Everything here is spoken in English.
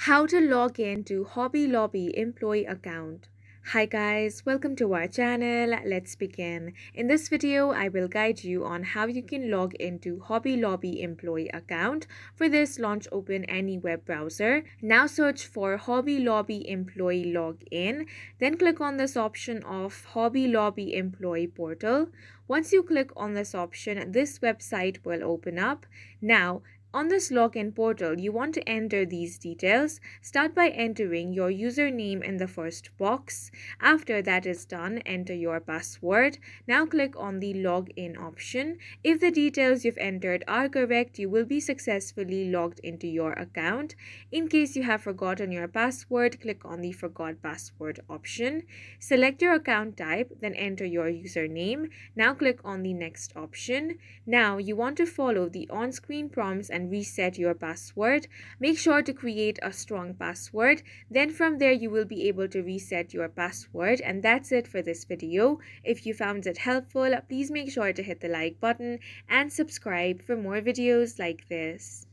How to log in to Hobby Lobby employee account. Hi guys, welcome to our channel. Let's begin. In this video, I will guide you on how you can log into Hobby Lobby employee account. For this, launch open any web browser. Now search for Hobby Lobby employee login. Then click on this option of Hobby Lobby employee portal. Once you click on this option, this website will open up. Now, on this login portal, you want to enter these details. Start by entering your username in the first box. After that is done, enter your password. Now click on the login option. If the details you've entered are correct, you will be successfully logged into your account. In case you have forgotten your password, click on the forgot password option. Select your account type, then enter your username. Now click on the next option. Now you want to follow the on-screen prompts and reset your password. Make sure to create a strong password. Then from there you will be able to reset your password, and that's it for this video. If you found it helpful, please make sure to hit the like button and subscribe for more videos like this.